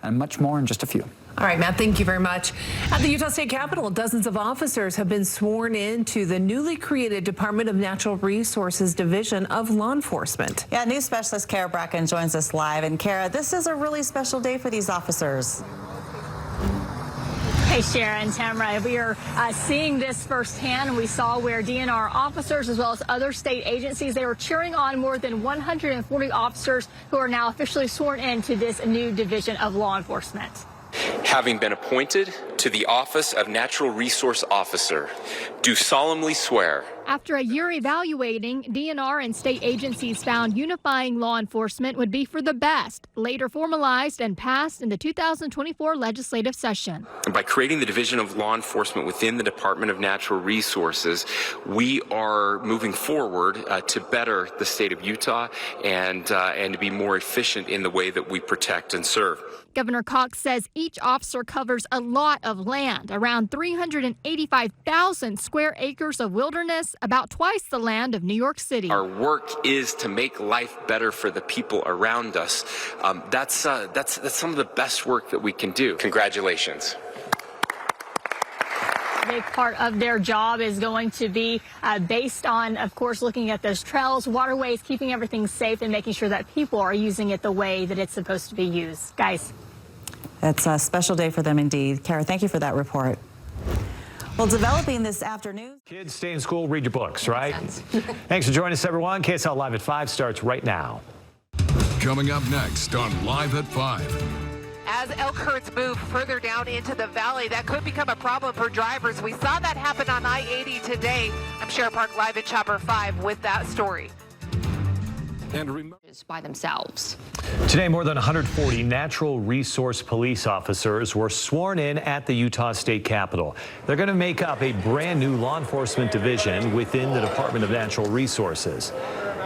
And much more in just a few. All right, Matt, thank you very much. At the Utah State Capitol, dozens of officers have been sworn into the newly created Department of Natural Resources Division of Law Enforcement. Yeah, news specialist Kara Bracken joins us live. And Kara, this is a really special day for these officers. Hey, Sharon, Tamara, we are seeing this firsthand, and we saw where DNR officers as well as other state agencies, they were cheering on more than 140 officers who are now officially sworn into this new division of law enforcement. Having been appointed to the office of Natural Resource Officer, do solemnly swear. After a year evaluating, DNR and state agencies found unifying law enforcement would be for the best, later formalized and passed in the 2024 legislative session. By creating the Division of Law Enforcement within the Department of Natural Resources, we are moving forward to better the state of Utah and to be more efficient in the way that we protect and serve. Governor Cox says each officer covers a lot of land, around 385,000 square acres of wilderness, about twice the land of New York City. Our work is to make life better for the people around us. That's some of the best work that we can do. Congratulations. A big part of their job is going to be based on, of course, looking at those trails, waterways, keeping everything safe and making sure that people are using it the way that it's supposed to be used. Guys. It's a special day for them indeed. Kara, thank you for that report. Well, developing this afternoon. Kids, stay in school, read your books, right? Thanks for joining us, everyone. KSL Live at 5 starts right now. Coming up next on Live at 5. As elk herds move further down into the valley, that could become a problem for drivers. We saw that happen on I-80 today. I'm Sheriff Park live at Chopper 5 with that story. And by themselves. Today, more than 140 natural resource police officers were sworn in at the Utah State Capitol. They're going to make up a brand new law enforcement division within the Department of Natural Resources.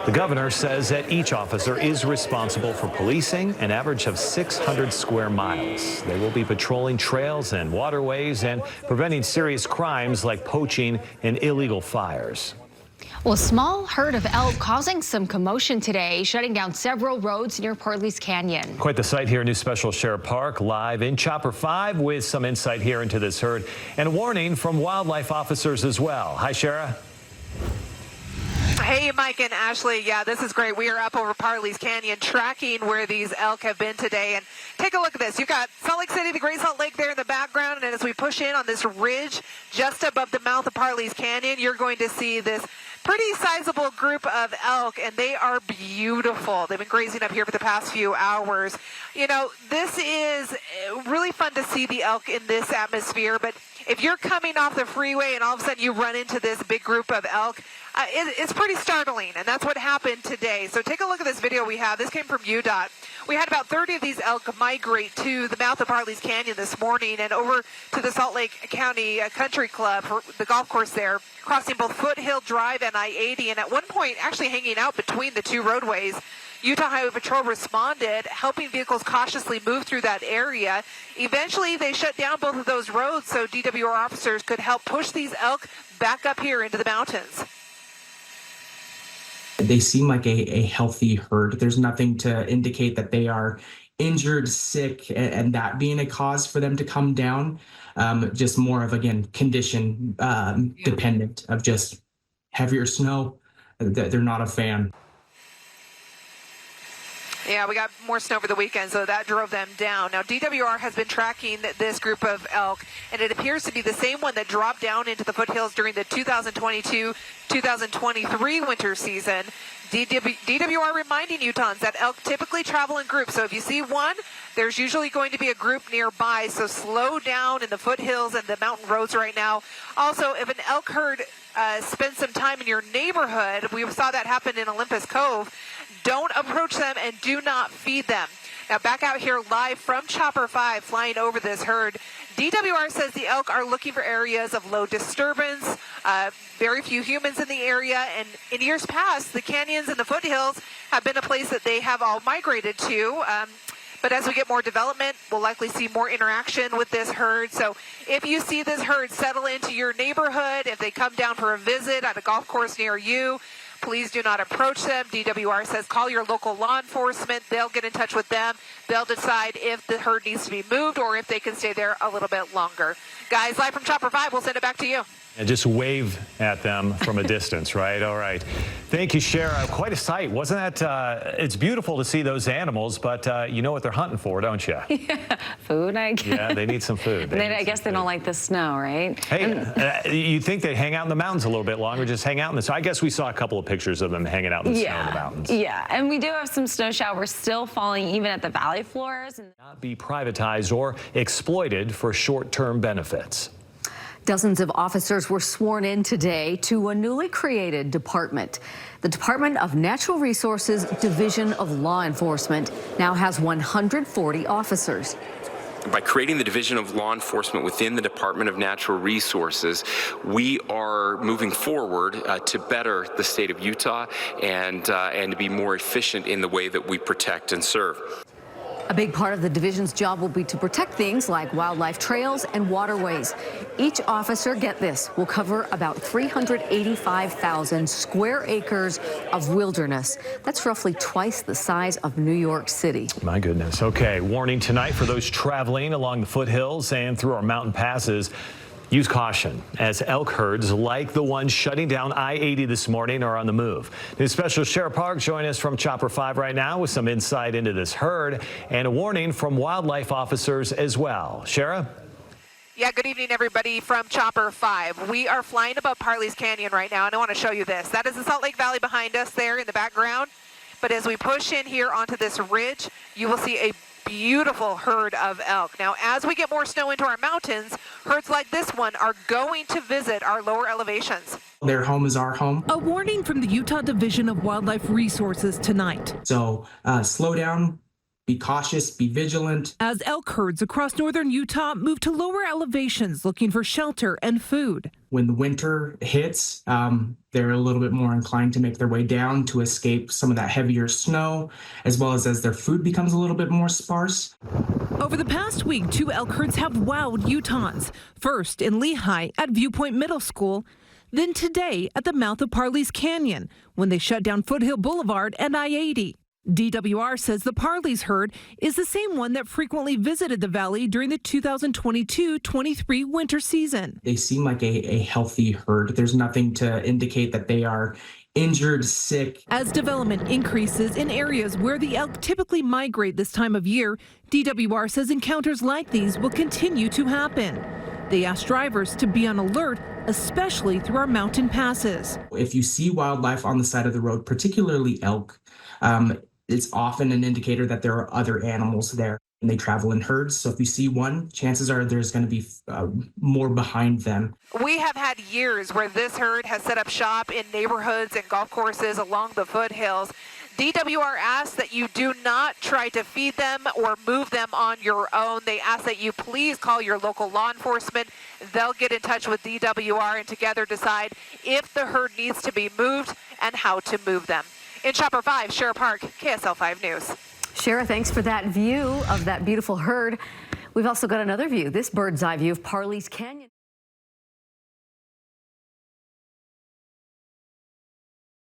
The governor says that each officer is responsible for policing an average of 600 square miles. They will be patrolling trails and waterways and preventing serious crimes like poaching and illegal fires. Well, a small herd of elk causing some commotion today, shutting down several roads near Parley's Canyon. Quite the sight here. New Special Sheriff Park live in Chopper 5 with some insight here into this herd and a warning from wildlife officers as well. Hi, Shara. Hey, Mike and Ashley. Yeah, this is great. We are up over Parley's Canyon tracking where these elk have been today. And take a look at this. You've got Salt Lake City, the Great Salt Lake there in the background. And as we push in on this ridge just above the mouth of Parley's Canyon, you're going to see this pretty sizable group of elk, and they are beautiful. They've been grazing up here for the past few hours. You know, this is really fun to see the elk in this atmosphere, but if you're coming off the freeway and all of a sudden you run into this big group of elk, it's pretty startling, and that's what happened today. So take a look at this video we have. This came from UDOT. We had about 30 of these elk migrate to the mouth of Parley's Canyon this morning and over to the Salt Lake County Country Club, the golf course there, crossing both Foothill Drive and I-80, and at one point actually hanging out between the two roadways. Utah Highway Patrol responded, helping vehicles cautiously move through that area. Eventually, they shut down both of those roads so DWR officers could help push these elk back up here into the mountains. They seem like a healthy herd. There's nothing to indicate that they are injured, sick, and that being a cause for them to come down. Just more of, again, condition dependent of just heavier snow. They're not a fan. Yeah, we got more snow over the weekend, so that drove them down. Now, DWR has been tracking this group of elk, and it appears to be the same one that dropped down into the foothills during the 2022-2023 winter season. DWR reminding Utahns that elk typically travel in groups, so if you see one, there's usually going to be a group nearby, so slow down in the foothills and the mountain roads right now. Also, if an elk herd spends some time in your neighborhood, we saw that happen in Olympus Cove, don't approach them and do not feed them. Now back out here live from Chopper 5 flying over this herd. DWR says the elk are looking for areas of low disturbance, very few humans in the area, and in years past, the canyons and the foothills have been a place that they have all migrated to. But as we get more development, we'll likely see more interaction with this herd. So if you see this herd settle into your neighborhood, if they come down for a visit at a golf course near you, please do not approach them. DWR says call your local law enforcement. They'll get in touch with them. They'll decide if the herd needs to be moved or if they can stay there a little bit longer. Guys, live from Chopper 5, we'll send it back to you. And just wave at them from a distance, right? All right. Thank you, Shara. Quite a sight. Wasn't that, it's beautiful to see those animals, but you know what they're hunting for, don't you? Yeah, food, I guess. Yeah, they need some food. I guess they don't like the snow, right? Hey, you'd think they'd hang out in the mountains a little bit longer, just hang out in the snow. I guess we saw a couple of pictures of them hanging out in the snow in the mountains. Yeah, and we do have some snow showers still falling even at the valley floors. Not be privatized or exploited for short-term benefits. Dozens of officers were sworn in today to a newly created department. The Department of Natural Resources Division of Law Enforcement now has 140 officers. By creating the Division of Law Enforcement within the Department of Natural Resources, we are moving forward to better the state of Utah and to be more efficient in the way that we protect and serve. A big part of the division's job will be to protect things like wildlife trails and waterways. Each officer, get this, will cover about 385,000 square acres of wilderness. That's roughly twice the size of New York City. My goodness. Okay, warning tonight for those traveling along the foothills and through our mountain passes. Use caution as elk herds like the one shutting down I-80 this morning are on the move. News specialist Shara Park joining us from Chopper 5 right now with some insight into this herd and a warning from wildlife officers as well. Shara? Yeah, good evening, everybody, from Chopper 5. We are flying above Parley's Canyon right now, and I want to show you this. That is the Salt Lake Valley behind us there in the background. But as we push in here onto this ridge, you will see a beautiful herd of elk. Now, as we get more snow into our mountains, herds like this one are going to visit our lower elevations. Their home is our home. A warning from the Utah Division of Wildlife Resources tonight. So slow down, be cautious, be vigilant. As elk herds across northern Utah move to lower elevations looking for shelter and food. When the winter hits, they're a little bit more inclined to make their way down to escape some of that heavier snow, as well as their food becomes a little bit more sparse. Over the past week, 2 elk herds have wowed Utahns. First in Lehigh at Viewpoint Middle School, then today at the mouth of Parley's Canyon when they shut down Foothill Boulevard and I-80. DWR says the Parley's herd is the same one that frequently visited the valley during the 2022-23 winter season. They seem like a healthy herd. There's nothing to indicate that they are injured, sick. As development increases in areas where the elk typically migrate this time of year, DWR says encounters like these will continue to happen. They ask drivers to be on alert, especially through our mountain passes. If you see wildlife on the side of the road, particularly elk, it's often an indicator that there are other animals there, and they travel in herds. So if you see one, chances are there's going to be more behind them. We have had years where this herd has set up shop in neighborhoods and golf courses along the foothills. DWR asks that you do not try to feed them or move them on your own. They ask that you please call your local law enforcement. They'll get in touch with DWR and together decide if the herd needs to be moved and how to move them. In Chopper 5, Shara Park, KSL-5 News. Shara, thanks for that view of that beautiful herd. We've also got another view, this bird's eye view of Parley's Canyon.